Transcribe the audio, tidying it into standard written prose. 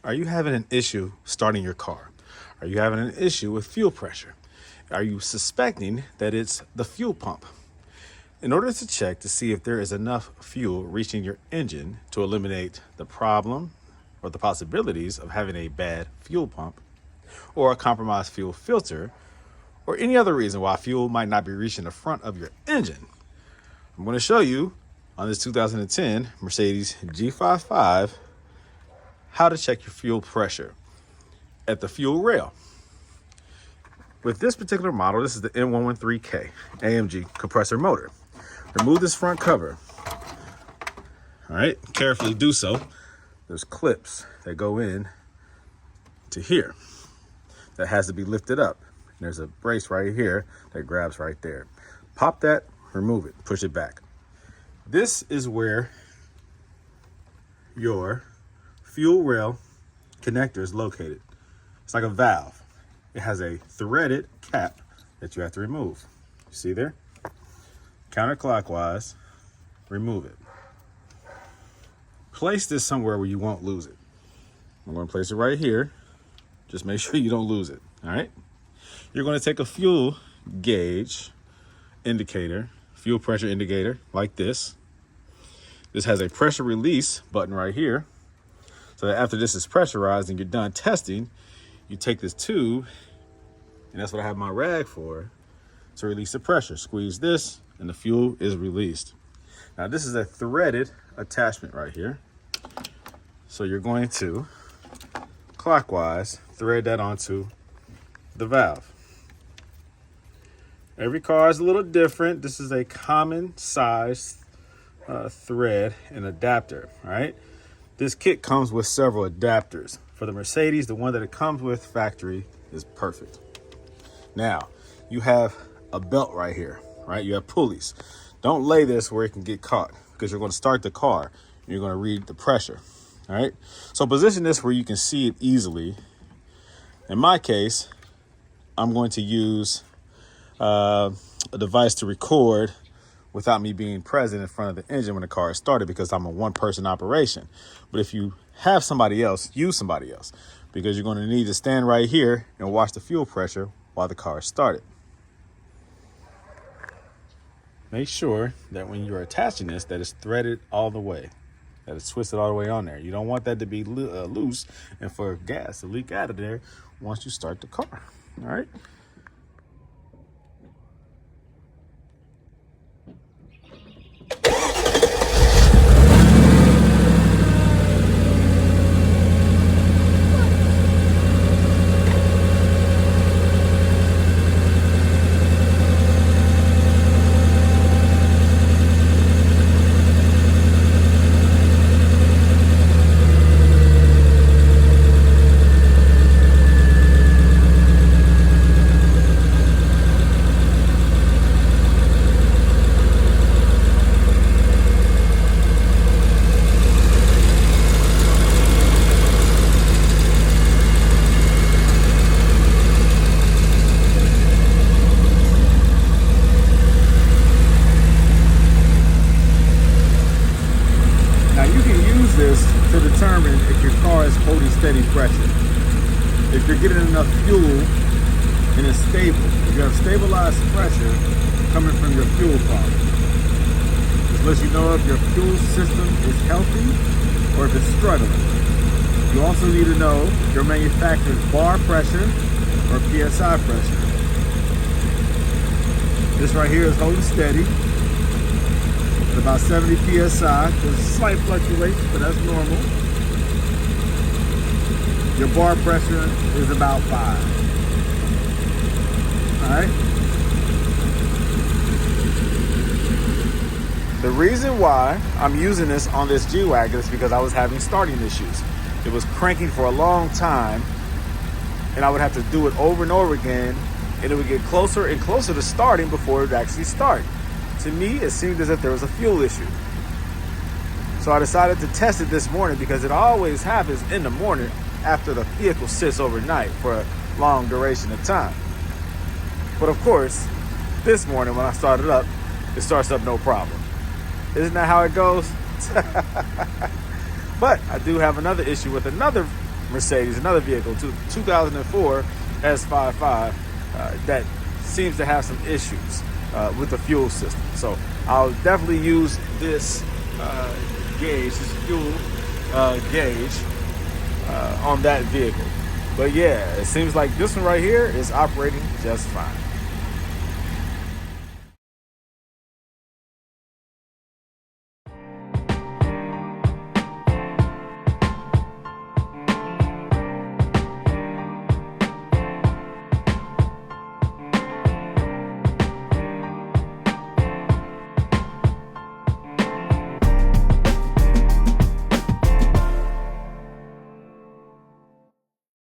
Are you having an issue starting your car? Are you having an issue with fuel pressure? Are you suspecting that it's the fuel pump? In order to check to see if there is enough fuel reaching your engine to eliminate the problem or the possibilities of having a bad fuel pump or a compromised fuel filter or any other reason why fuel might not be reaching the front of your engine, I'm going to show you on this 2010 Mercedes G55 how to check your fuel pressure at the fuel rail. With this particular model, this is the M113k AMG compressor motor. Remove this front cover. All right, carefully do so. There's clips that go in to here that has to be lifted up. And there's a brace right here that grabs right there. Pop that, remove it, push it back. This is where your fuel rail connector is located. It's like a valve. It has a threaded cap that you have to remove. You see there? Counterclockwise, remove it. Place this somewhere where you won't lose it. I'm going to place it right here. Just make sure you don't lose it. All right? You're going to take a fuel gauge indicator, fuel pressure indicator, like this. This has a pressure release button right here. So that after this is pressurized and you're done testing, you take this tube, and that's what I have my rag for, to release the pressure. Squeeze this, and the fuel is released. Now this is a threaded attachment right here. So you're going to clockwise thread that onto the valve. Every car is a little different. This is a common size thread and adapter, all right? This kit comes with several adapters. For the Mercedes, the one that it comes with factory is perfect. Now, you have a belt right here, right? You have pulleys. Don't lay this where it can get caught because you're going to start the car and you're going to read the pressure, all right? So position this where you can see it easily. In my case, I'm going to use a device to record without me being present in front of the engine when the car is started because I'm a one-person operation. But if you have somebody else, use somebody else because you're going to need to stand right here and watch the fuel pressure while the car is started. Make sure that when you're attaching this, that it's threaded all the way, that it's twisted all the way on there. You don't want that to be loose and for gas to leak out of there once you start the car, all right? To determine if your car is holding steady pressure, if you're getting enough fuel and it's stable, if you have stabilized pressure coming from your fuel pump. This lets you know if your fuel system is healthy or if it's struggling. You also need to know your manufacturer's bar pressure or PSI pressure. This right here is holding steady. About 70 PSI. There's a slight fluctuation, but that's normal. Your bar pressure is about 5. All right. The reason why I'm using this on this G-wagon is because I was having starting issues. It was cranking for a long time, and I would have to do it over and over again, and it would get closer and closer to starting before it would actually start. To me, it seemed as if there was a fuel issue. So I decided to test it this morning because it always happens in the morning after the vehicle sits overnight for a long duration of time. But of course, this morning when I started up, it starts up no problem. Isn't that how it goes? But I do have another issue with another Mercedes, another vehicle, 2004 S55, that seems to have some issues with the fuel system. So I'll definitely use this gauge, this fuel gauge on that vehicle. But yeah, it seems like this one right here is operating just fine.